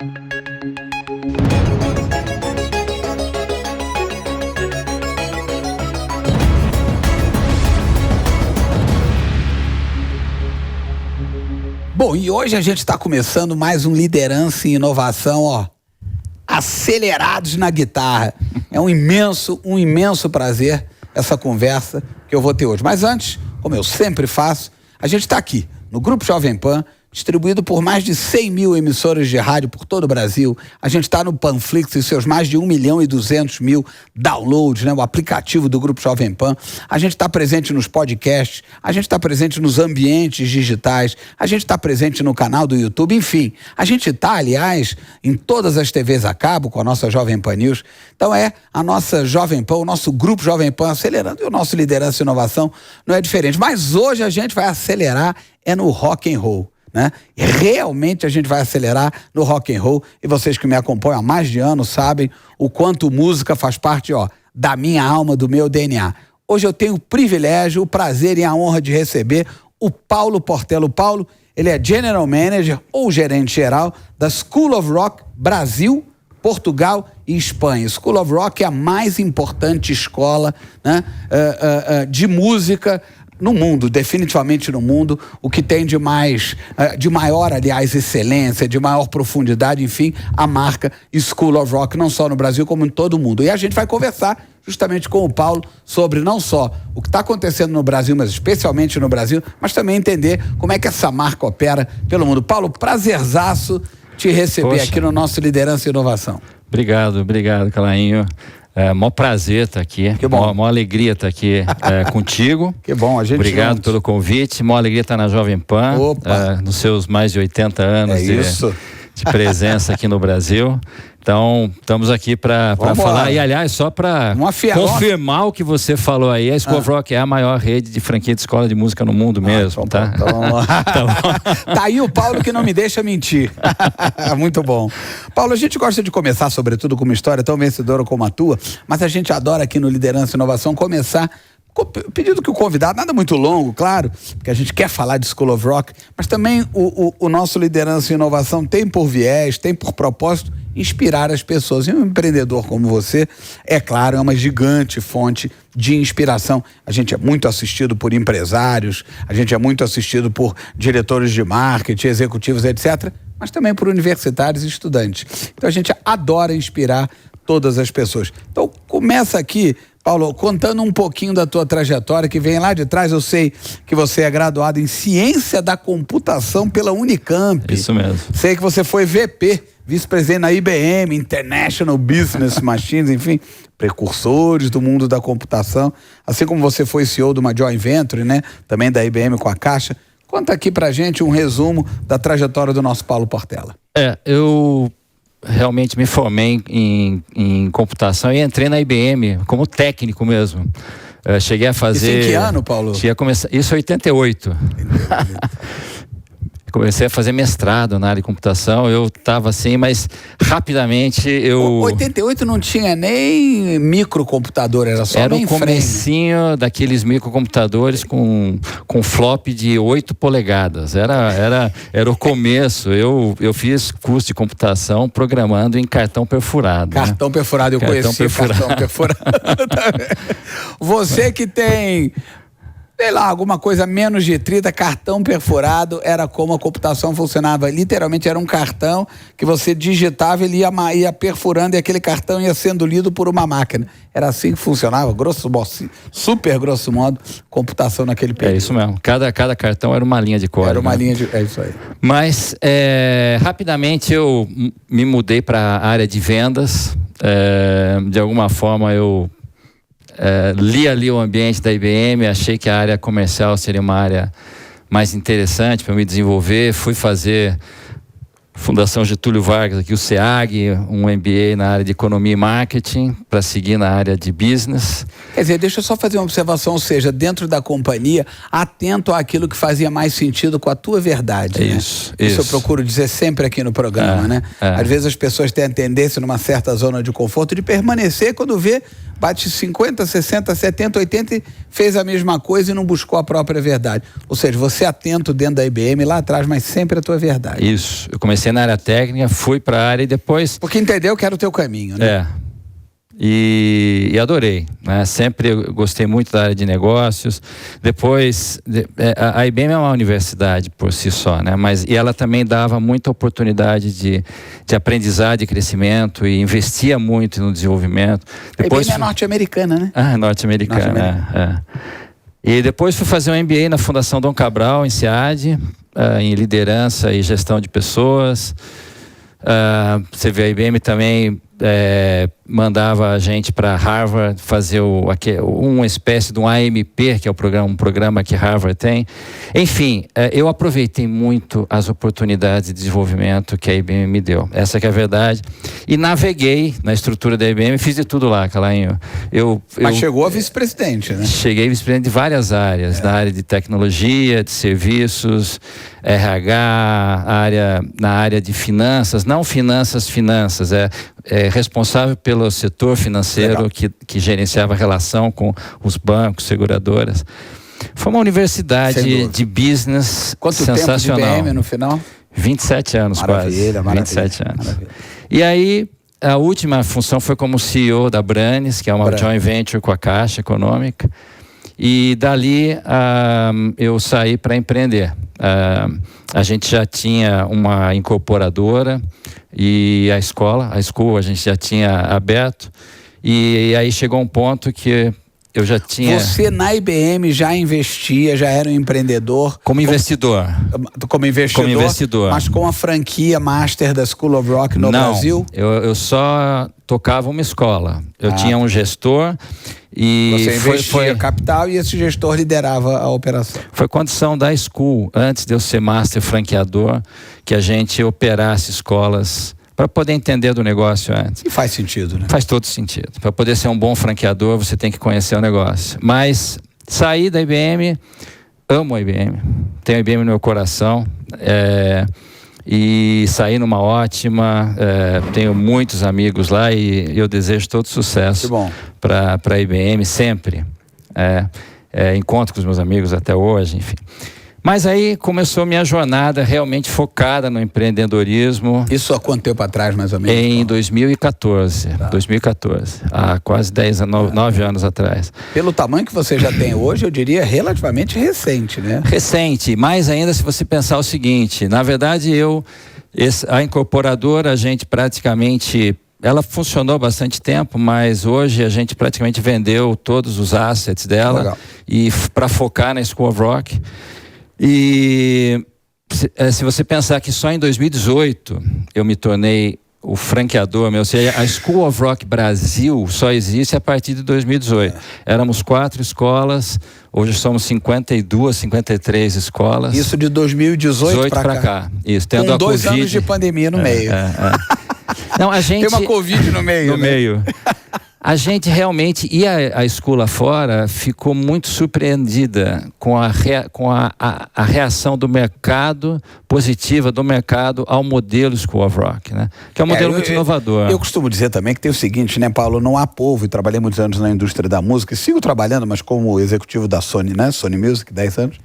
Bom, e hoje a gente está começando mais um Liderança e Inovação, ó, acelerados na guitarra. É um imenso prazer essa conversa que eu vou ter hoje. Mas antes, como eu sempre faço, a gente está aqui no Grupo Jovem Pan, distribuído por mais de 100 mil emissoras de rádio por todo o Brasil. A gente está no Panflix e seus mais de 1.200.000 downloads, né? O aplicativo do Grupo Jovem Pan. A gente está presente nos podcasts, a gente está presente nos ambientes digitais, a gente está presente no canal do YouTube, enfim. A gente está, aliás, em todas as TVs a cabo com a nossa Jovem Pan News. Então é a nossa Jovem Pan, o nosso Grupo Jovem Pan acelerando, e o nosso Liderança e Inovação não é diferente. Mas hoje a gente vai acelerar no rock and roll. Né? E realmente a gente vai acelerar no rock and roll, e vocês que me acompanham há mais de anos sabem o quanto música faz parte, ó, da minha alma, do meu DNA. Hoje eu tenho o privilégio, o prazer e a honra de receber o Paulo Portela. O Paulo, ele é General Manager ou gerente geral da School of Rock Brasil, Portugal e Espanha. School of Rock é a mais importante escola, né, de música no mundo, definitivamente no mundo, o que tem de maior, aliás, excelência, de maior profundidade, enfim, a marca School of Rock, não só no Brasil, como em todo o mundo. E a gente vai conversar justamente com o Paulo sobre não só o que está acontecendo no Brasil, mas especialmente no Brasil, mas também entender como é que essa marca opera pelo mundo. Paulo, prazerzaço te receber aqui no nosso Liderança e Inovação. Obrigado, Calainho. Maior prazer estar aqui, maior alegria estar aqui contigo. Que bom, a gente Obrigado juntos pelo convite, maior alegria estar na Jovem Pan, nos seus mais de 80 anos de presença aqui no Brasil. Então, estamos aqui para falar, e aliás, só para confirmar o que você falou aí, a School of Rock é a maior rede de franquia de escola de música no mundo mesmo, tá? Então vamos lá. Tá aí o Paulo que não me deixa mentir. Muito bom. Paulo, a gente gosta de começar, sobretudo, com uma história tão vencedora como a tua, mas a gente adora aqui no Liderança e Inovação começar pedindo que o convidado, nada muito longo, claro, porque a gente quer falar de School of Rock, mas também o nosso Liderança e Inovação tem por viés, tem por propósito inspirar as pessoas. E um empreendedor como você, é claro, é uma gigante fonte de inspiração. A gente é muito assistido por empresários, a gente é muito assistido por diretores de marketing, executivos, etc., mas também por universitários e estudantes. Então a gente adora inspirar todas as pessoas. Então começa aqui, Paulo, contando um pouquinho da tua trajetória, que vem lá de trás. Eu sei que você é graduado em Ciência da Computação pela Unicamp. Isso mesmo. Sei que você foi VP, vice-presidente na IBM, International Business Machines, enfim, precursores do mundo da computação. Assim como você foi CEO de uma joint venture, né? Também da IBM com a Caixa. Conta aqui pra gente um resumo da trajetória do nosso Paulo Portela. Eu realmente me formei em computação e entrei na IBM como técnico mesmo. Cheguei a fazer... Isso em que ano, Paulo? Isso em 88. Comecei a fazer mestrado na área de computação, eu estava assim, mas rapidamente eu... 88 não tinha nem microcomputador, era só Era o comecinho daqueles microcomputadores com flop de 8 polegadas, era o começo. Eu fiz curso de computação programando em cartão perfurado. Cartão perfurado, eu conheci cartão perfurado. Você que tem... sei lá, alguma coisa menos de 30, cartão perfurado, era como a computação funcionava. Literalmente era um cartão que você digitava, ele ia perfurando e aquele cartão ia sendo lido por uma máquina. Era assim que funcionava, super grosso modo, computação naquele período. É isso mesmo. Cada cartão era uma linha de código. Era uma linha de... É isso aí. Mas, rapidamente eu me mudei para a área de vendas. De alguma forma eu... li ali o ambiente da IBM, achei que a área comercial seria uma área mais interessante para me desenvolver. Fui fazer Fundação Getúlio Vargas, aqui o SEAG, um MBA na área de Economia e Marketing, para seguir na área de Business. Quer dizer, deixa eu só fazer uma observação, ou seja, dentro da companhia, atento àquilo que fazia mais sentido com a tua verdade. Isso, né? Isso eu procuro dizer sempre aqui no programa, né? Às vezes as pessoas têm a tendência, numa certa zona de conforto, de permanecer quando vê bate 50, 60, 70, 80 e fez a mesma coisa e não buscou a própria verdade. Ou seja, você atento dentro da IBM lá atrás, mas sempre a tua verdade. Isso. Eu comecei na área técnica, fui para a área e depois... Porque entendeu que era o teu caminho, né? E adorei, né? Sempre eu gostei muito da área de negócios. Depois, a IBM é uma universidade por si só, né? E ela também dava muita oportunidade de aprendizado e crescimento e investia muito no desenvolvimento. Depois, a IBM é norte-americana, né? Norte-americana, E depois fui fazer um MBA na Fundação Dom Cabral, em SEAD, em liderança e gestão de pessoas. Você vê, a IBM também mandava a gente para Harvard fazer uma espécie de um AMP, que é um programa que Harvard tem. Enfim, eu aproveitei muito as oportunidades de desenvolvimento que a IBM me deu. Essa que é a verdade. E naveguei na estrutura da IBM, fiz de tudo lá, Calainho. Mas chegou a vice-presidente, né? Cheguei vice-presidente de várias áreas, na área de tecnologia, de serviços, RH, na área de finanças, não finanças, responsável pelo setor financeiro que gerenciava a relação com os bancos, seguradoras. Foi uma universidade de business sensacional. Quanto tempo de IBM no final? 27 anos quase. 27 anos. Maravilha. E aí, a última função foi como CEO da Branes, que é uma joint venture com a Caixa Econômica. E dali eu saí para empreender. A gente já tinha uma incorporadora e a School a gente já tinha aberto. E aí chegou um ponto que eu já tinha... Você na IBM já investia, já era um empreendedor? Como investidor. Como investidor. Mas com a franquia Master da School of Rock no Brasil? Eu só tocava uma escola. Eu tinha um gestor e... Você investia capital e esse gestor liderava a operação. Foi condição da School, antes de eu ser Master franqueador, que a gente operasse escolas... para poder entender do negócio antes. E faz sentido, né? Faz todo sentido. Para poder ser um bom franqueador, você tem que conhecer o negócio. Mas saí da IBM, amo a IBM, tenho a IBM no meu coração, e saí numa ótima, tenho muitos amigos lá e eu desejo todo sucesso para a IBM sempre. Encontro com os meus amigos até hoje, enfim. Mas aí começou minha jornada realmente focada no empreendedorismo. Isso há quanto tempo atrás, mais ou menos? Em 2014. 2014. Há quase 9 anos atrás. Pelo tamanho que você já tem hoje, eu diria relativamente recente, né? Recente, mais ainda se você pensar o seguinte. Na verdade, a incorporadora, a gente praticamente... Ela funcionou bastante tempo, mas hoje a gente praticamente vendeu todos os assets dela e para focar na School of Rock. E se você pensar que só em 2018 eu me tornei o franqueador, ou seja, a School of Rock Brasil só existe a partir de 2018. Éramos 4 escolas, hoje somos 52, 53 escolas. Isso de 2018 para cá. Isso, tendo com a 2 Covid. anos de pandemia no meio. Não, a gente... Tem uma Covid no meio. A gente realmente, e a escola fora, ficou muito surpreendida com a reação do mercado, positiva do mercado ao modelo School of Rock, né? Que é um modelo muito inovador. Eu costumo dizer também que tem o seguinte, né, Paulo? Não há povo, e trabalhei muitos anos na indústria da música, e sigo trabalhando, mas como executivo da Sony, né? Sony Music, 10 anos.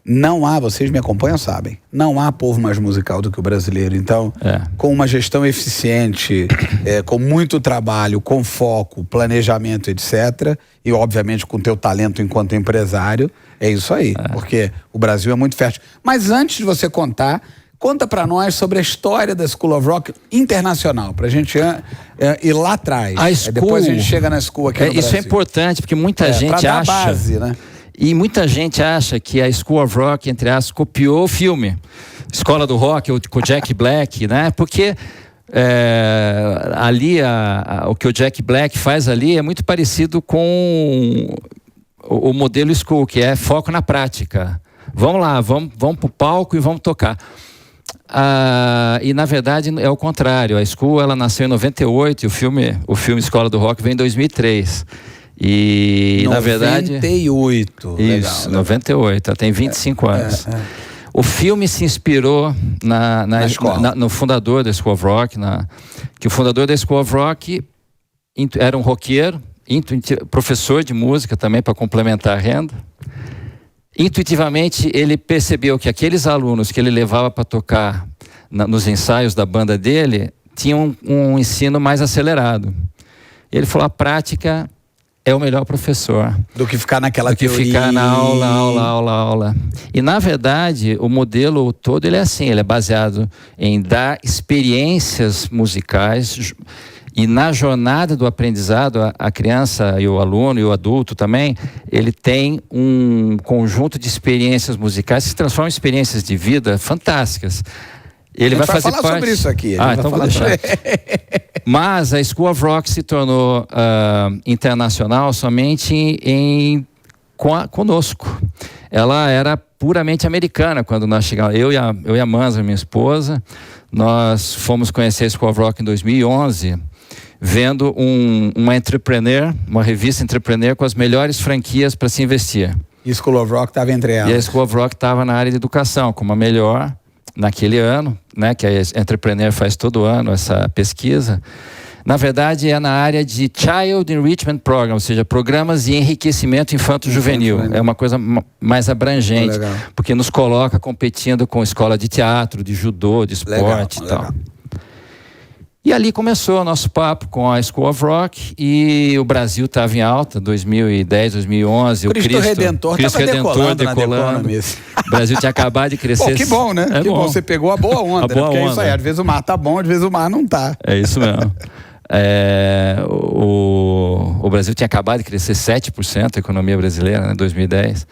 Não há, vocês me acompanham, sabem, não há povo mais musical do que o brasileiro. Então, com uma gestão eficiente, com muito trabalho, com foco, planejamento, etc., e obviamente com teu talento enquanto empresário, é isso aí, porque o Brasil é muito fértil. Mas antes de você conta pra nós sobre a história da School of Rock internacional, pra gente ir lá atrás. Depois a gente chega na School aqui no Brasil. Isso é importante, porque muita gente pra dar acha... base, né? E muita gente acha que a School of Rock, entre aspas, copiou o filme Escola do Rock, com o Jack Black, né? Porque ali o que o Jack Black faz ali é muito parecido com o modelo School, que é foco na prática. Vamos lá, vamos pro palco e vamos tocar. E na verdade é o contrário. A School, ela nasceu em 98 e o filme Escola do Rock veio em 2003. E 98, na verdade... 98. Isso, legal, 98, ela tem 25 anos. O filme se inspirou no fundador da School of Rock, que o fundador da School of Rock era um roqueiro, professor de música também para complementar a renda. Intuitivamente ele percebeu que aqueles alunos que ele levava para tocar nos ensaios da banda dele tinham um ensino mais acelerado. Ele falou: a prática é o melhor professor. Do que ficar naquela teoria. Do que ficar na aula. E, na verdade, o modelo todo ele é assim, ele é baseado em dar experiências musicais e na jornada do aprendizado, a criança e o aluno e o adulto também, ele tem um conjunto de experiências musicais que se transformam em experiências de vida fantásticas. Ele vai fazer falar parte... sobre isso aqui. Então vou deixar. Mas a School of Rock se tornou internacional somente conosco. Ela era puramente americana quando nós chegamos. Eu e a Manza, minha esposa, nós fomos conhecer a School of Rock em 2011, vendo uma entrepreneur, uma revista entrepreneur com as melhores franquias para se investir. E a School of Rock estava entre elas. E a School of Rock estava na área de educação, como a melhor naquele ano, né, que a Entrepreneur faz todo ano essa pesquisa. Na verdade, é na área de Child Enrichment Program, ou seja, programas de enriquecimento infanto-juvenil. É uma coisa mais abrangente, porque nos coloca competindo com escola de teatro, de judô, de esporte e tal. E ali começou o nosso papo com a School of Rock, e o Brasil estava em alta, 2010, 2011. Cristo Redentor estava decolando. O Brasil tinha acabado de crescer. Pô, que bom, né? Que bom, você pegou a boa onda. Porque é isso aí, às vezes o mar tá bom, às vezes o mar não tá. É isso mesmo. O Brasil tinha acabado de crescer 7% a economia brasileira, né, em 2010.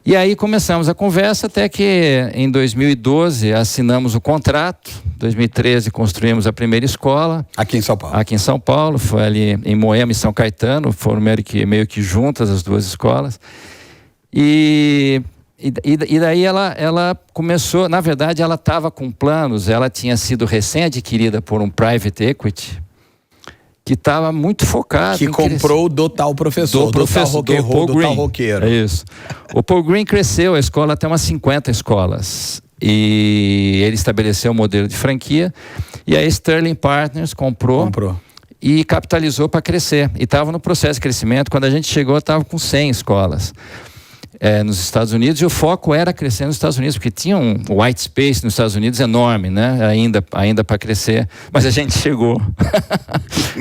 E aí começamos a conversa até que em 2012 assinamos o contrato. Em 2013 construímos a primeira escola. Aqui em São Paulo. Aqui em São Paulo, foi ali em Moema e São Caetano, foram meio que juntas as duas escolas. E daí ela começou, na verdade ela estava com planos, ela tinha sido recém-adquirida por um private equity, que estava muito focado. Que comprou do tal professor, do tal roqueiro. É isso. O Paul Green cresceu, a escola tem umas 50 escolas. E ele estabeleceu um modelo de franquia. E a Sterling Partners comprou. E capitalizou para crescer. E estava no processo de crescimento. Quando a gente chegou, estava com 100 escolas. Nos Estados Unidos, e o foco era crescer nos Estados Unidos, porque tinha um white space nos Estados Unidos enorme, né? Ainda para crescer, mas a gente chegou.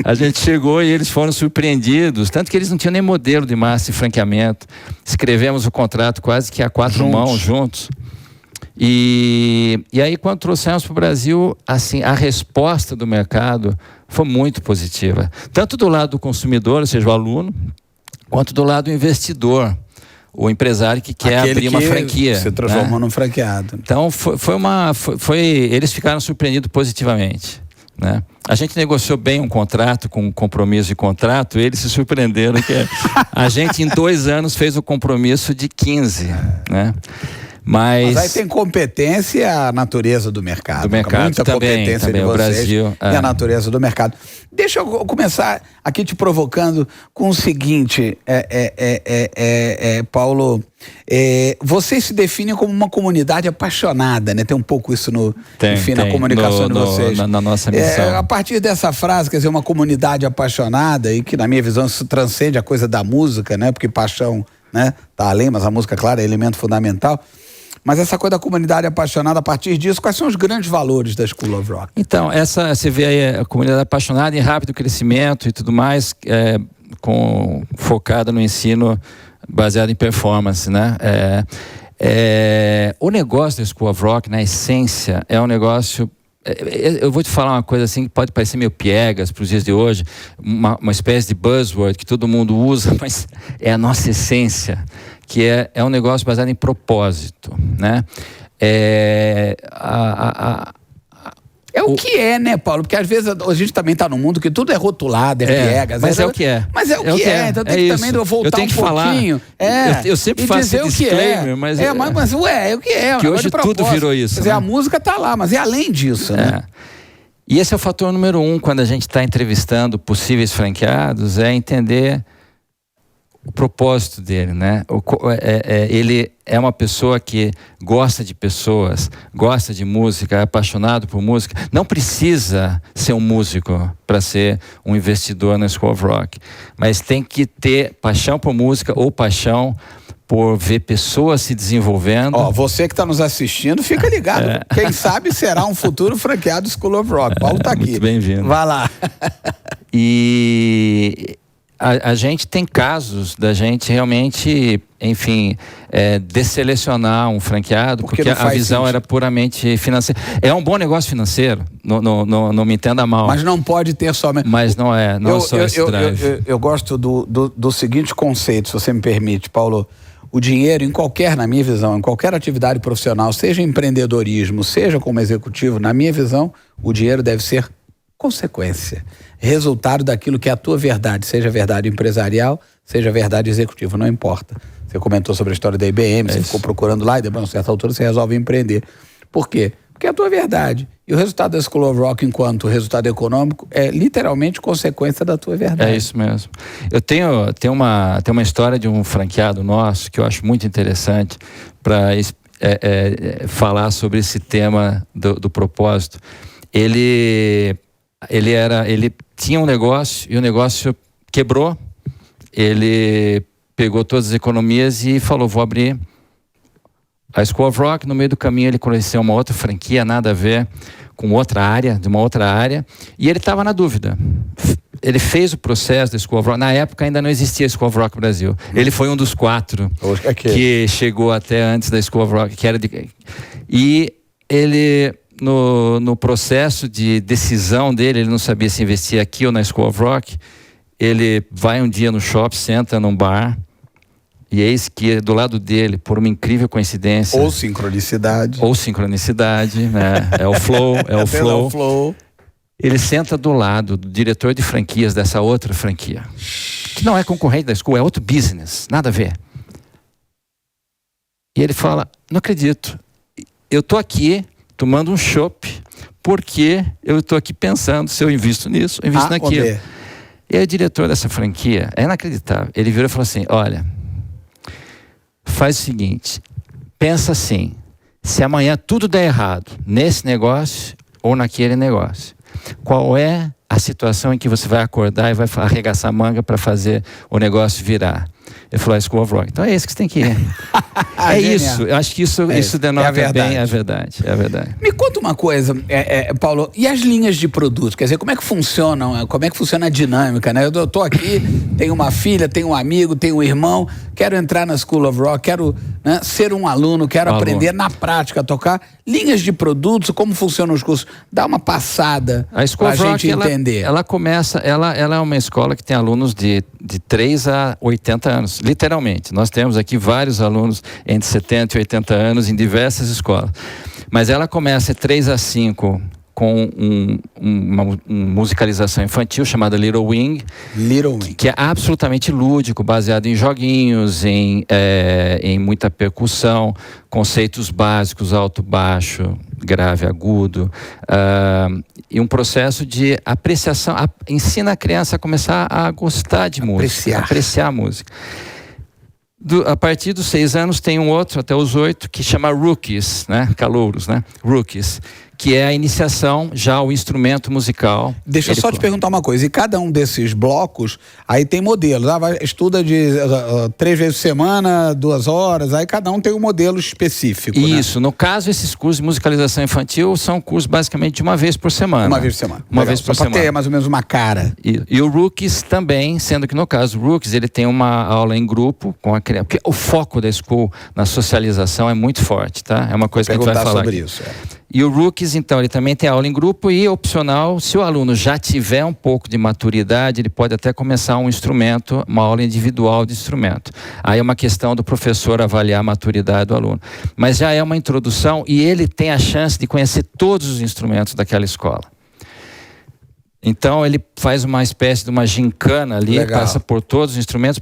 A gente chegou e eles foram surpreendidos, tanto que eles não tinham nem modelo de massa e franqueamento. Escrevemos o contrato quase que a 4 mãos juntos. E aí, quando trouxemos para o Brasil, assim, a resposta do mercado foi muito positiva, tanto do lado do consumidor, ou seja, o aluno, quanto do lado do investidor, o empresário que quer abrir uma franquia. Se transformou num franqueado. Então, eles ficaram surpreendidos positivamente, né? A gente negociou bem um contrato, com um compromisso de contrato, eles se surpreenderam que a gente em 2 anos fez o compromisso de 15, né? Mas aí tem competência, a natureza do mercado. Do mercado muita também, competência de vocês, o Brasil. E a natureza do mercado. Deixa eu começar aqui te provocando com o seguinte, Paulo, vocês se definem como uma comunidade apaixonada, né? Tem um pouco isso na comunicação de vocês. Na nossa missão. A partir dessa frase, quer dizer, uma comunidade apaixonada, e que na minha visão isso transcende a coisa da música, né? Porque paixão, né, tá além, mas a música, claro, é elemento fundamental. Mas essa coisa da comunidade apaixonada, a partir disso, quais são os grandes valores da School of Rock? Então, você vê aí a comunidade apaixonada em rápido crescimento e tudo mais, focada no ensino baseado em performance, né? O negócio da School of Rock, na essência, é um negócio... Eu vou te falar uma coisa assim que pode parecer meio piegas para os dias de hoje, uma espécie de buzzword que todo mundo usa, mas é a nossa essência, que é um negócio baseado em propósito, né? É o que é, né, Paulo? Porque às vezes a gente também está num mundo que tudo é rotulado, piegas. Mas é o que é. Mas é o que é. Então tem que também voltar um pouquinho. Eu sempre faço esse disclaimer, mas... é o que é. Que hoje tudo virou isso. Quer dizer, a música está lá, mas é além disso, né? E esse é o fator número 1 quando a gente está entrevistando possíveis franqueados, é entender o propósito dele, né? Ele é uma pessoa que gosta de pessoas, gosta de música, é apaixonado por música. Não precisa ser um músico para ser um investidor na School of Rock, mas tem que ter paixão por música ou paixão por ver pessoas se desenvolvendo. Ó, você que está nos assistindo, fica ligado. Quem sabe será um futuro franqueado School of Rock. Paulo está aqui. Muito bem-vindo. Vai lá. E a gente tem casos da gente realmente, enfim, desselecionar um franqueado, porque a visão era puramente financeira. É um bom negócio financeiro, não me entenda mal. Mas não pode ter somente... Mas não é só esse drive. Eu gosto do seguinte conceito, se você me permite, Paulo. O dinheiro, na minha visão, em qualquer atividade profissional, seja empreendedorismo, seja como executivo, na minha visão, o dinheiro deve ser consequência, resultado daquilo que é a tua verdade, seja verdade empresarial, seja verdade executiva, não importa. Você comentou sobre a história da IBM, você ficou procurando lá e depois, a uma certa altura, você resolve empreender. Por quê? Porque é a tua verdade. E o resultado da School of Rock, enquanto resultado econômico, é literalmente consequência da tua verdade. É isso mesmo. Eu tenho uma história de um franqueado nosso que eu acho muito interessante para falar sobre esse tema do propósito. Ele tinha um negócio e o negócio quebrou. Ele pegou todas as economias e falou, vou abrir a School of Rock. No meio do caminho ele conheceu uma outra franquia, nada a ver, com outra área, de uma outra área, e ele estava na dúvida. Ele fez o processo da School of Rock. Na época ainda não existia a School of Rock Brasil. Ele foi um dos 4 que chegou até antes da School of Rock, e ele, no processo de decisão dele, ele não sabia se investir aqui ou na School of Rock. Ele vai um dia no shopping, senta num bar, e eis que do lado dele, por uma incrível coincidência... Ou sincronicidade, né? É o flow. Ele senta do lado do diretor de franquias dessa outra franquia, que não é concorrente da School, é outro business, nada a ver. E ele fala, não acredito, eu tô aqui tomando um chopp, porque eu tô aqui pensando se eu invisto nisso, eu invisto naquilo. E aí o diretor dessa franquia, é inacreditável, ele virou e falou assim, olha, faz o seguinte, pensa assim, se amanhã tudo der errado nesse negócio ou naquele negócio, qual é a situação em que você vai acordar e vai arregaçar a manga para fazer o negócio virar? Ele falou, School of Rock. Então é esse que você tem que ir. É isso. Eu acho que isso denota bem a verdade. É a verdade. Me conta uma coisa, Paulo, e as linhas de produto? Quer dizer, como é que funcionam? Como é que funciona a dinâmica, né? Eu tô aqui, tenho uma filha, tenho um amigo, tenho um irmão, quero entrar na School of Rock, quero, né, ser um aluno, quero aprender na prática a tocar. Linhas de produtos, como funcionam os cursos? Dá uma passada para a gente entender. Ela é uma escola que tem alunos de 3 a 80 anos, literalmente. Nós temos aqui vários alunos entre 70 e 80 anos em diversas escolas. Mas ela começa 3 a 5 com uma musicalização infantil chamada Little Wing, que é absolutamente lúdico, baseado em joguinhos, em muita percussão, conceitos básicos, alto, baixo, grave, agudo, e um processo de apreciação, ensina a criança a começar a gostar de música, apreciar a música. A partir dos 6 anos tem um outro, até os 8, que chama Rookies, né? Calouros, né? Rookies, que é a iniciação já ao instrumento musical. Deixa eu só te perguntar uma coisa, e cada um desses blocos, aí tem modelos, estuda de 3 vezes por semana, 2 horas, aí cada um tem um modelo específico. Isso, né? No caso, esses cursos de musicalização infantil são cursos basicamente de 1 vez por semana. Uma vez por semana. Uma vez por semana. Para ter mais ou menos uma cara. E o Rookies também, sendo que no caso, o Rookies, ele tem uma aula em grupo com a criança, porque o foco da School na socialização é muito forte, tá? É uma coisa que a gente vai falar sobre aqui. Isso. E o Rookies, então, ele também tem aula em grupo e opcional, se o aluno já tiver um pouco de maturidade, ele pode até começar um instrumento, uma aula individual de instrumento. Aí é uma questão do professor avaliar a maturidade do aluno. Mas já é uma introdução e ele tem a chance de conhecer todos os instrumentos daquela escola. Então ele faz uma espécie de uma gincana ali, passa por todos os instrumentos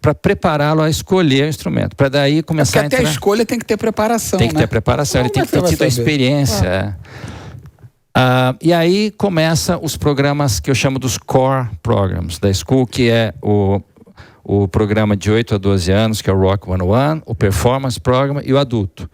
para prepará-lo a escolher o instrumento, para daí começar a entrar. Até a escolha tem que ter preparação, Tem que ter preparação, ele tem que ter tido a experiência. E aí começa os programas que eu chamo dos core programs da School, que é o o programa de 8 a 12 anos, que é o Rock 101, o Performance Program e o adulto.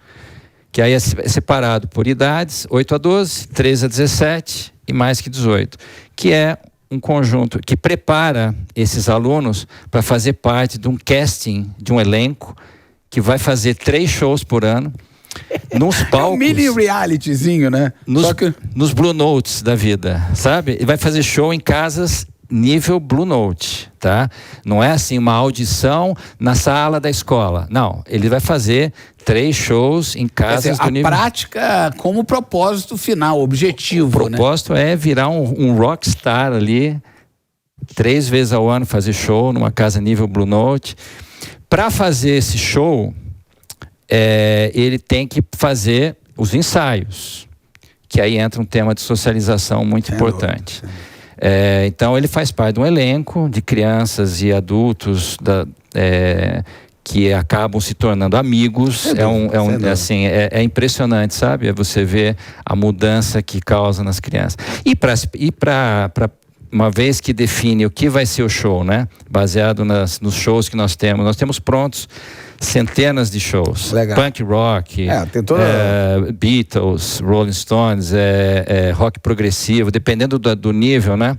Que aí é separado por idades, 8 a 12, 13 a 17 e mais que 18. Que é um conjunto que prepara esses alunos para fazer parte de um casting, de um elenco, que vai fazer 3 shows por ano, nos palcos. É um mini realityzinho, né? Nos Blue Notes da vida, sabe? E vai fazer show em casas nível Blue Note, tá? Não é assim uma audição na sala da escola. Não, ele vai fazer 3 shows em casas do nível... A prática como propósito final, objetivo, O propósito é virar um rockstar ali, 3 vezes ao ano fazer show numa casa nível Blue Note. Para fazer esse show, ele tem que fazer os ensaios, que aí entra um tema de socialização muito importante. Então ele faz parte de um elenco de crianças e adultos que acabam se tornando amigos. É impressionante, sabe? Você vê a mudança que causa nas crianças. E para uma vez que define o que vai ser o show, né? Baseado nos shows que nós temos prontos centenas de shows. Legal. Punk rock, tem toda... Beatles, Rolling Stones, rock progressivo, dependendo do nível, né?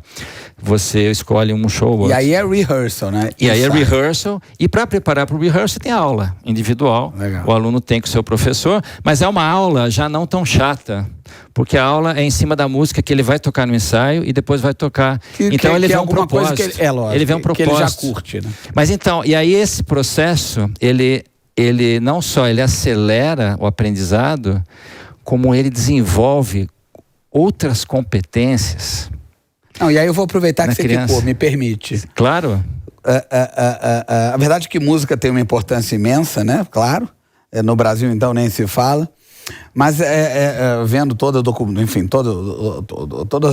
Você escolhe um show ou outro. E aí é rehearsal, né? E aí é rehearsal, e para preparar para o rehearsal tem aula individual. Legal. O aluno tem com o seu professor, mas é uma aula já não tão chata, porque a aula é em cima da música que ele vai tocar no ensaio e depois vai tocar. Então ele vê um propósito. Ele vê um propósito. Que ele já curte, né? Mas então, e aí esse processo, ele não só ele acelera o aprendizado, como ele desenvolve outras competências. Não, e aí eu vou aproveitar que você criança. me permite. Claro. A verdade é que música tem uma importância imensa, né? Claro. No Brasil, então, nem se fala. Mas vendo todas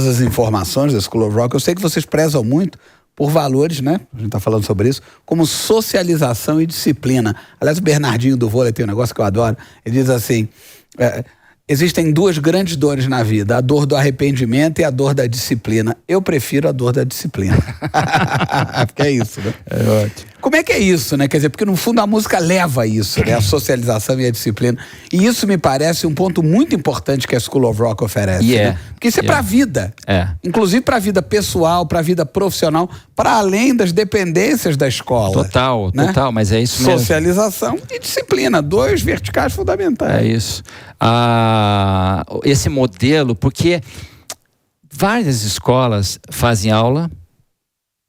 as informações da School of Rock, eu sei que vocês prezam muito por valores, né? A gente está falando sobre isso, como socialização e disciplina. Aliás, o Bernardinho do vôlei tem um negócio que eu adoro. Ele diz assim... Existem 2 grandes dores na vida, a dor do arrependimento e a dor da disciplina. Eu prefiro a dor da disciplina. Porque é isso, né? É ótimo. Como é que é isso, né? Quer dizer, porque no fundo a música leva a isso, né? A socialização e a disciplina. E isso me parece um ponto muito importante que a School of Rock oferece. Né? Porque isso é pra vida. Inclusive pra vida pessoal, pra vida profissional, para além das dependências da escola. Total, né? Mas é isso mesmo. Socialização e disciplina, 2 verticais fundamentais. É isso. Esse modelo, porque várias escolas fazem aula,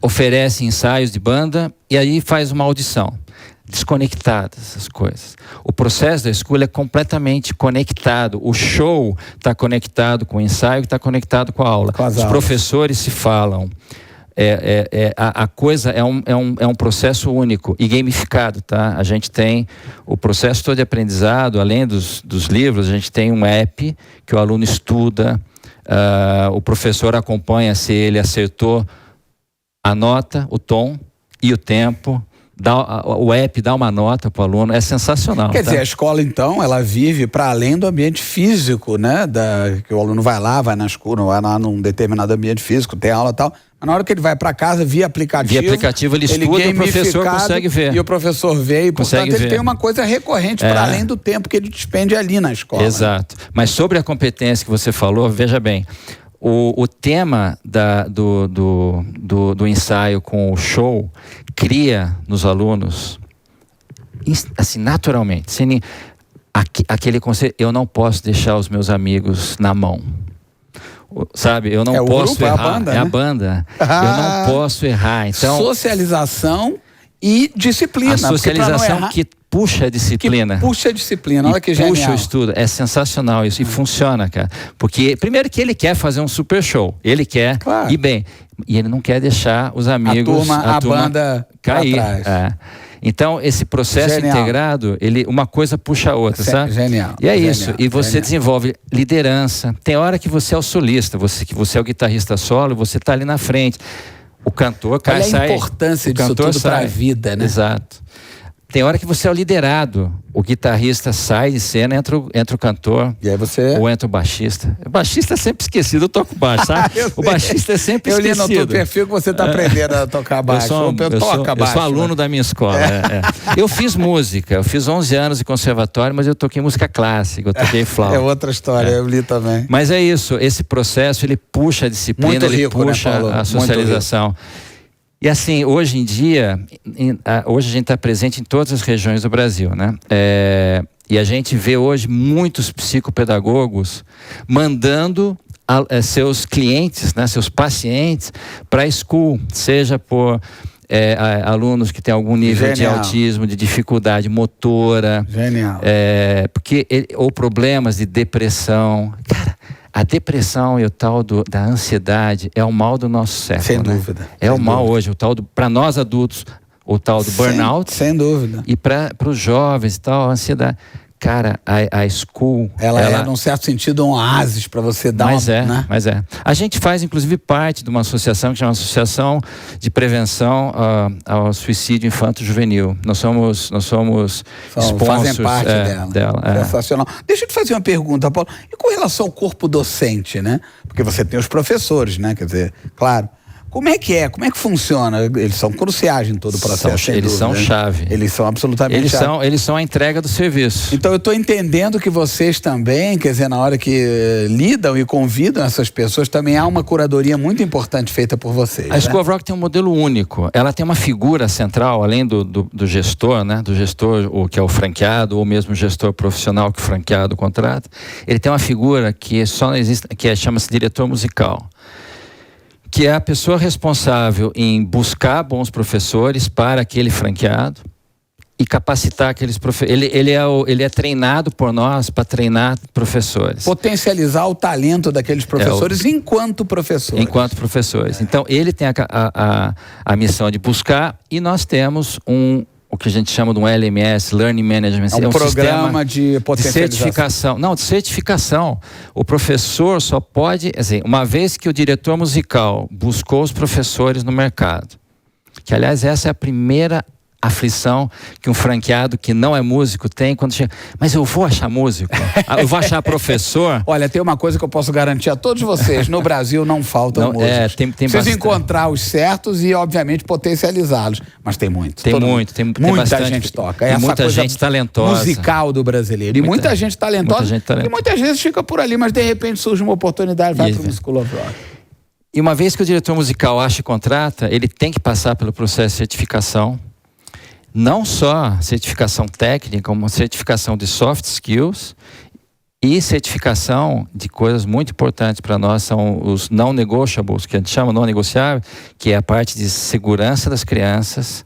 oferecem ensaios de banda e aí faz uma audição. Desconectadas as coisas. O processo da escola é completamente conectado. O show está conectado com o ensaio, está conectado com a aula. Os professores se falam. A coisa é um processo único e gamificado, tá? A gente tem o processo todo de aprendizado, além dos livros, a gente tem um app que o aluno estuda, o professor acompanha se ele acertou a nota, o tom e o tempo. O app dá uma nota para o aluno, é sensacional. Quer dizer, a escola, então, ela vive para além do ambiente físico, né? Que o aluno vai lá na escola, vai lá num determinado ambiente físico, tem aula e tal. Mas na hora que ele vai para casa, via aplicativo, ele estuda e o professor consegue ver. E o professor vê, e portanto ele tem uma coisa recorrente para além do tempo que ele despende ali na escola. Exato. Né? Mas sobre a competência que você falou, veja bem, o tema do ensaio com o show cria nos alunos, assim, naturalmente, aquele conceito, eu não posso deixar os meus amigos na mão. Sabe, eu não posso grupo, errar. É a banda, né? A banda. Eu não posso errar. Então, socialização e disciplina. A socialização que puxa a disciplina. Que puxa a disciplina, olha que genial. Puxa o estudo. É sensacional isso. E funciona, cara. Porque, primeiro que ele quer fazer um super show. Ele quer ir bem. E ele não quer deixar os amigos, a banda cair. Então, esse processo integrado, uma coisa puxa a outra, sabe? Genial. E é isso. E você desenvolve liderança. Tem hora que você é o solista, que você é o guitarrista solo, você está ali na frente. O cantor sai. Olha a importância disso tudo para a vida, né? Exato. Tem hora que você é o liderado. O guitarrista sai de cena, entra o cantor. E aí você... Ou entra o baixista. O baixista é sempre esquecido, eu toco baixo, sabe? O baixista é sempre esquecido. Eu li no teu perfil que você está aprendendo a tocar baixo. Eu sou aluno da minha escola. Eu fiz música, eu fiz 11 anos de conservatório, mas eu toquei música clássica, eu toquei flauta. É outra história, eu li também. Mas é isso, esse processo, ele puxa a disciplina, muito ele rico, puxa, né, a socialização. E assim, hoje em dia, hoje a gente está presente em todas as regiões do Brasil, né? E a gente vê hoje muitos psicopedagogos mandando seus clientes, né, seus pacientes para a school, seja por alunos que têm algum nível de autismo, de dificuldade motora. Genial. Ou problemas de depressão. Cara, a depressão e o tal da ansiedade é o mal do nosso século. Sem né? dúvida. É o mal hoje, o tal para nós adultos, o tal do burnout. Sem dúvida. E para os jovens e tal, a ansiedade. Cara, a school... Ela é, num certo sentido, um oásis para você dar né? Mas é. A gente faz, inclusive, parte de uma associação que chama Associação de Prevenção ao Suicídio Infanto-Juvenil. Nós somos sponsors. Fazem parte dela. Sensacional. Deixa eu te fazer uma pergunta, Paulo. E com relação ao corpo docente, né? Porque você tem os professores, né? Quer dizer, claro... Como é que funciona? Eles são cruciais em todo o processo. Eles são chave. Eles são absolutamente chave. Eles são a entrega do serviço. Então eu estou entendendo que vocês também, quer dizer, na hora que lidam e convidam essas pessoas, também há uma curadoria muito importante feita por vocês. A School of Rock tem um modelo único. Ela tem uma figura central, além do gestor, né? Do gestor, que é o franqueado, ou mesmo o gestor profissional que o franqueado contrata. Ele tem uma figura que só não existe, chama-se diretor musical, que é a pessoa responsável em buscar bons professores para aquele franqueado e capacitar aqueles professores. Ele é treinado por nós para treinar professores. Potencializar o talento daqueles professores enquanto professores. Enquanto professores. Então, ele tem a missão de buscar, e nós temos o que a gente chama de um LMS, Learning Management. É um programa de potencialização. De certificação. Não, de certificação. O professor só pode... Assim, uma vez que o diretor musical buscou os professores no mercado, que, aliás, essa é a primeira aflição que um franqueado que não é músico tem quando chega. Mas eu vou achar músico? Eu vou achar professor? Olha, tem uma coisa que eu posso garantir a todos vocês. No Brasil não faltam músicos. Tem Precisa encontrar os certos e, obviamente, potencializá-los. Mas tem muito. Muita gente toca. Essa muita coisa gente talentosa. Musical do brasileiro. E muita gente talentosa. E muitas vezes fica por ali, mas de repente surge uma oportunidade, vai para o School of Rock. E uma vez que o diretor musical acha e contrata, ele tem que passar pelo processo de certificação. Não só certificação técnica, como certificação de soft skills e certificação de coisas muito importantes para nós, são os non-negotiables, que a gente chama não-negociável, que é a parte de segurança das crianças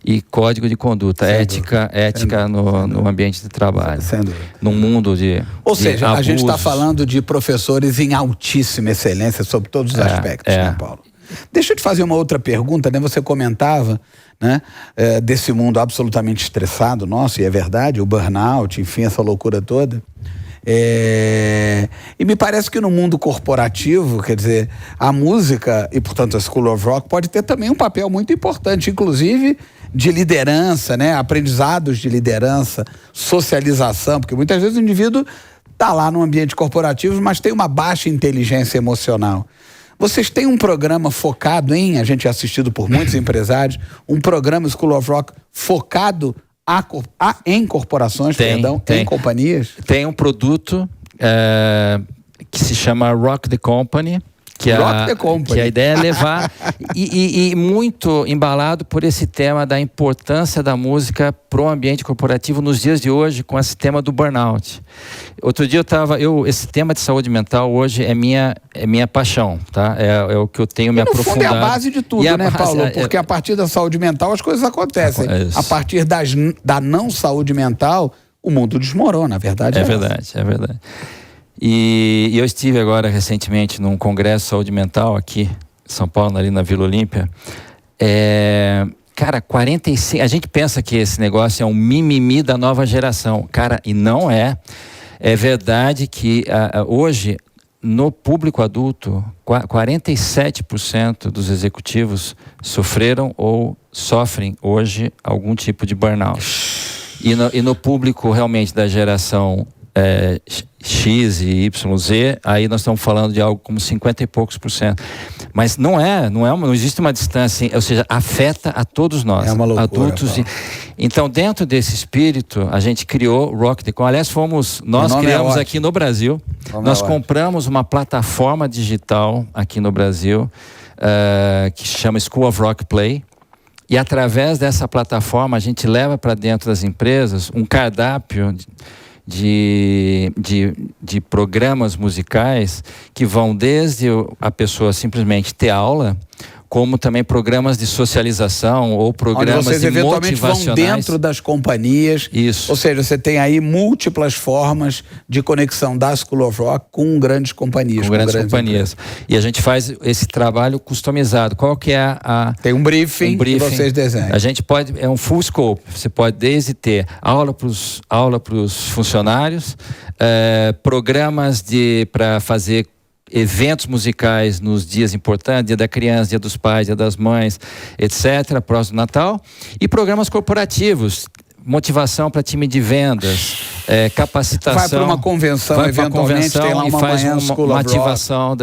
e código de conduta, ética no ambiente de trabalho. Num mundo de Ou seja, abusos. A gente está falando de professores em altíssima excelência sobre todos os aspectos, né, Paulo? Deixa eu te fazer uma outra pergunta, né? Você comentava, né, desse mundo absolutamente estressado nosso, e é verdade, o burnout, enfim, essa loucura toda. E me parece que no mundo corporativo, quer dizer, a música e, portanto, a School of Rock pode ter também um papel muito importante, inclusive de liderança, né? Aprendizados de liderança, socialização, porque muitas vezes o indivíduo está lá no ambiente corporativo, mas tem uma baixa inteligência emocional. Vocês têm um programa focado a gente é assistido por muitos empresários, um programa School of Rock focado em corporações, em companhias? Tem um produto que se chama Rock the Company, que a ideia é levar e muito embalado por esse tema da importância da música para o ambiente corporativo nos dias de hoje, com esse tema do burnout. Outro dia esse tema de saúde mental hoje é minha paixão, tá? É o que eu tenho me aprofundado. No fundo é a base de tudo, né, Paulo? Porque a partir da saúde mental as coisas acontecem. A partir da não saúde mental, o mundo desmorona, a verdade é verdade. E eu estive agora recentemente num congresso de saúde mental aqui em São Paulo, ali na Vila Olímpia. Cara, 45... A gente pensa que esse negócio é um mimimi da nova geração. Cara, e não é. É verdade que hoje, no público adulto, 47% dos executivos sofreram ou sofrem hoje algum tipo de burnout. E no público realmente da geração X e YZ, aí nós estamos falando de algo como 50 e poucos %. Mas não existe uma distância, ou seja, afeta a todos nós, é uma loucura, adultos. Então, dentro desse espírito, a gente criou o Rock the Con. Aliás, nós criamos aqui no Brasil. Nós compramos uma plataforma digital aqui no Brasil, que se chama School of Rock Play. E através dessa plataforma, a gente leva para dentro das empresas um cardápio de programas musicais que vão desde a pessoa simplesmente ter aula, como também programas de socialização ou programas onde vocês eventualmente motivacionais. Vão dentro das companhias. Isso. Ou seja, você tem aí múltiplas formas de conexão da School of Rock com grandes companhias. Com grandes companhias. E a gente faz esse trabalho customizado. Qual que é Tem um briefing que vocês desenham. A gente pode... É um full scope. Você pode desde ter aula para os funcionários, programas para fazer eventos musicais nos dias importantes, Dia da Criança, Dia dos Pais, Dia das Mães, etc., próximo Natal, e programas corporativos, motivação para time de vendas, capacitação. Vai para uma convenção, eventualmente tem lá uma manhã uma ativação.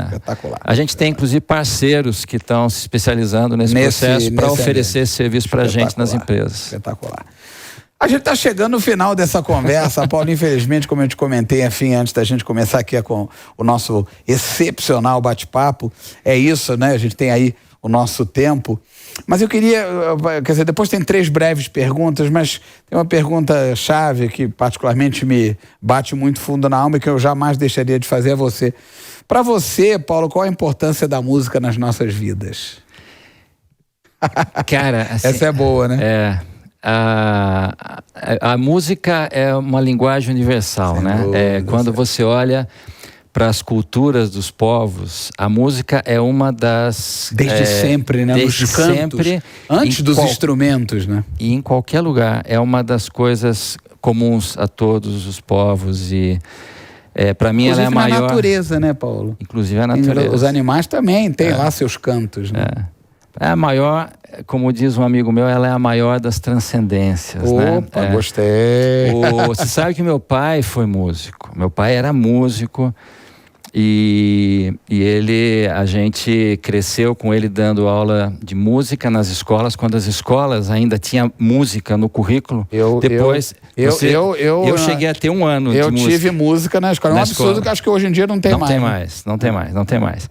Espetacular. A gente tem, inclusive, parceiros que estão se especializando nesse processo para oferecer esse serviço para a gente nas empresas. Espetacular. A gente está chegando no final dessa conversa, Paulo. Infelizmente, como eu te comentei, antes da gente começar aqui com o nosso excepcional bate-papo, é isso, né? A gente tem aí o nosso tempo. Mas eu queria, quer dizer, depois tem 3 breves perguntas, mas tem uma pergunta-chave que particularmente me bate muito fundo na alma e que eu jamais deixaria de fazer a você. Para você, Paulo, qual a importância da música nas nossas vidas? Cara, assim, essa é boa, né? A música é uma linguagem universal, sem né? Dúvida, quando você olha para as culturas dos povos, a música é uma das... Desde sempre, né? Desde nos cantos, sempre. Antes dos instrumentos, né? E em qualquer lugar. É uma das coisas comuns a todos os povos e... para mim ela é a maior... Inclusive na natureza, né, Paulo? Inclusive a natureza. Os animais também têm lá seus cantos, né? É a maior, como diz um amigo meu, ela é a maior das transcendências. Opa, né? Gostei. Você sabe que meu pai foi músico. Meu pai era músico e a gente cresceu com ele dando aula de música nas escolas, quando as escolas ainda tinham música no currículo. Eu cheguei a ter 1 ano de música. Eu tive música na escola. É um absurdo que acho que hoje em dia não tem mais. Não tem mais.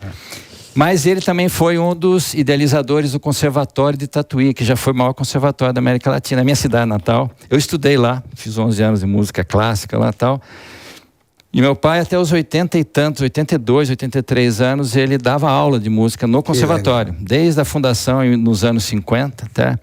Mas ele também foi um dos idealizadores do Conservatório de Tatuí, que já foi o maior conservatório da América Latina, minha cidade natal. Eu estudei lá, fiz 11 anos de música clássica lá e tal. E meu pai, até os 80 e tantos, 82, 83 anos, ele dava aula de música no conservatório, desde a fundação nos anos 50 até.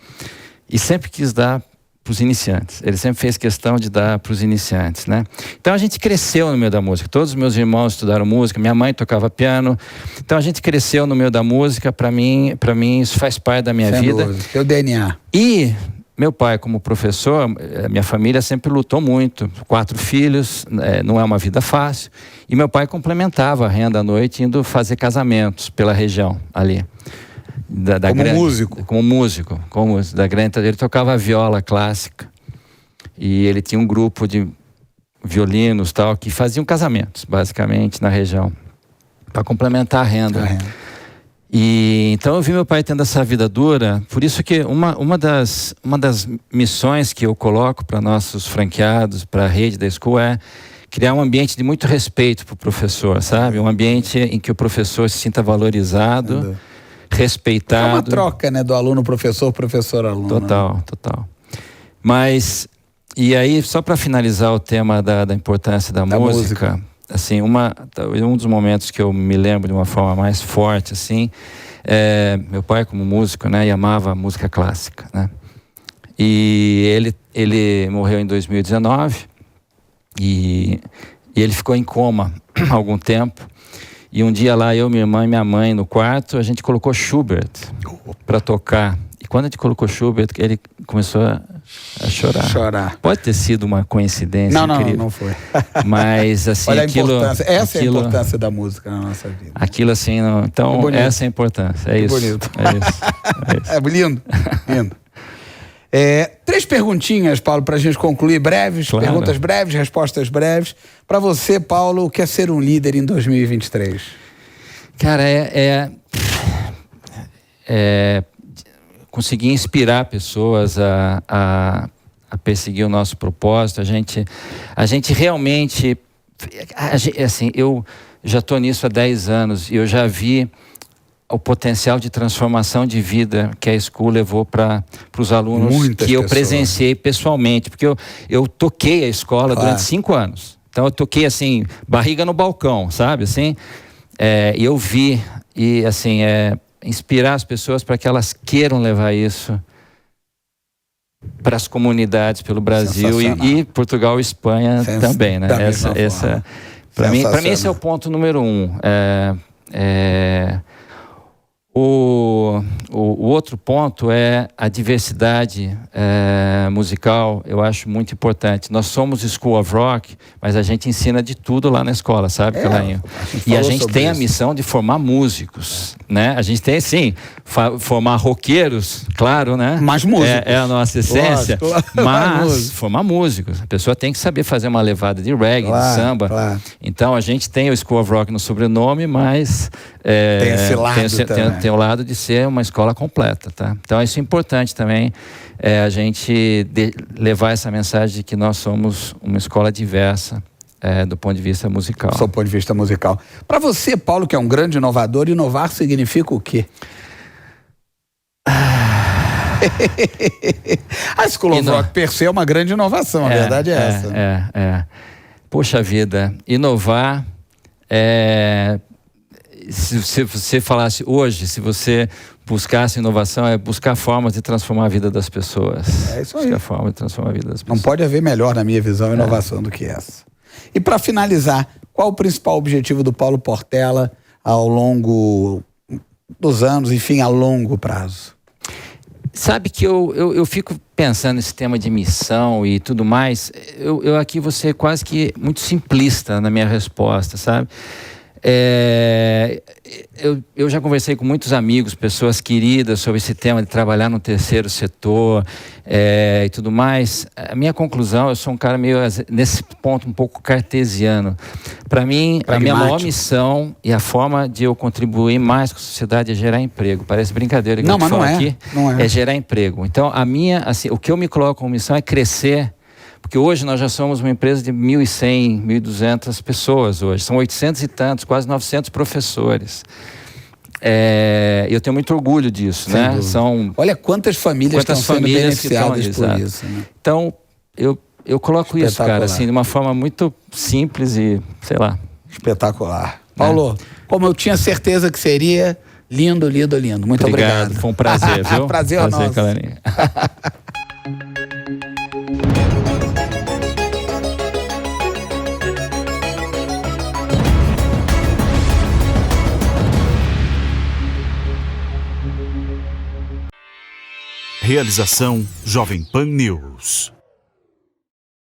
E sempre quis dar para os iniciantes. Ele sempre fez questão de dar para os iniciantes, né? Então a gente cresceu no meio da música. Todos os meus irmãos estudaram música, minha mãe tocava piano. Então a gente cresceu no meio da música. Para mim isso faz parte da minha vida. Teu DNA. E meu pai, como professor, minha família sempre lutou muito. 4 filhos, não é uma vida fácil. E meu pai complementava a renda à noite indo fazer casamentos pela região ali. Como músico da grande. Ele tocava viola clássica e ele tinha um grupo de violinos tal que faziam casamentos basicamente na região para complementar a renda. E então eu vi meu pai tendo essa vida dura. Por isso que uma das missões que eu coloco para nossos franqueados, para a rede da School, é criar um ambiente de muito respeito para o professor, sabe? Um ambiente em que o professor se sinta valorizado, respeitado. É uma troca, né, do aluno professor, professor-aluno. Total. Mas, e aí, só para finalizar o tema da importância da música, assim, um dos momentos que eu me lembro de uma forma mais forte, assim, meu pai como músico, né, e amava a música clássica, né, e ele morreu em 2019 e ele ficou em coma há algum tempo. E um dia lá, eu, minha irmã e minha mãe no quarto, a gente colocou Schubert para tocar. E quando a gente colocou Schubert, ele começou a A chorar. Pode ter sido uma coincidência incrível. Não foi. Mas assim, olha aquilo... Essa é a importância da música na nossa vida. Aquilo assim, não... Então, essa é a importância. É isso. Bonito. É isso. É lindo. Lindo. 3 perguntinhas, Paulo, para a gente concluir, breves, claro. Perguntas breves, respostas breves. Para você, Paulo, o que é ser um líder em 2023? Cara, conseguir inspirar pessoas a perseguir o nosso propósito. A gente realmente... assim, eu já estou nisso há 10 anos e eu já vi o potencial de transformação de vida que a School levou para os alunos. Muitas que eu presenciei pessoalmente, porque eu toquei a escola durante 5 anos. Então eu toquei assim, barriga no balcão, sabe? Assim, e eu vi, e assim, inspirar as pessoas para que elas queiram levar isso para as comunidades pelo Brasil e Portugal e Espanha também, né? Para mim esse é o ponto número 1. O outro ponto é a diversidade musical. Eu acho muito importante. Nós somos School of Rock, mas a gente ensina de tudo lá na escola, sabe, Calainho? E a gente tem a missão de formar músicos, né? A gente tem, sim, formar roqueiros, claro, né? Mas músicos. É a nossa essência. Lógico. Mas formar músicos. A pessoa tem que saber fazer uma levada de reggae, de samba. Claro. Então a gente tem o School of Rock no sobrenome, mas... tem esse lado também. Tem o lado de ser uma escola completa, tá? Então isso é importante também, a gente levar essa mensagem de que nós somos uma escola diversa do ponto de vista musical. Do ponto de vista musical. Para você, Paulo, que é um grande inovador, inovar significa o quê? A School of Rock per se é uma grande inovação, a verdade é essa. Poxa vida, inovar se você falasse hoje, se você buscasse inovação, buscar formas de transformar a vida das pessoas. É isso aí. Buscar formas de transformar a vida das pessoas. Não pode haver melhor, na minha visão, inovação do que essa. E para finalizar, qual o principal objetivo do Paulo Portela ao longo dos anos, enfim, a longo prazo? Sabe que eu fico pensando nesse tema de missão e tudo mais, eu aqui vou ser quase que muito simplista na minha resposta, sabe? Eu já conversei com muitos amigos, pessoas queridas, sobre esse tema de trabalhar no terceiro setor e tudo mais. A minha conclusão, eu sou um cara meio, nesse ponto, um pouco cartesiano. Para mim, a minha maior missão e a forma de eu contribuir mais com a sociedade é gerar emprego. Parece brincadeira que eu falo aqui, é gerar emprego. Então, o que eu me coloco como missão é crescer. Porque hoje nós já somos uma empresa de 1.100, 1.200 pessoas hoje. São 800 e tantos, quase 900 professores. Eu tenho muito orgulho disso, né? Olha quantas famílias estão sendo beneficiadas por isso. Né? Então, eu coloco isso, cara, assim, de uma forma muito simples e, sei lá. Espetacular. Paulo, como eu tinha certeza que seria, lindo. Muito obrigado. Foi um prazer, viu? Prazer é nosso. Calainho. Realização Jovem Pan News.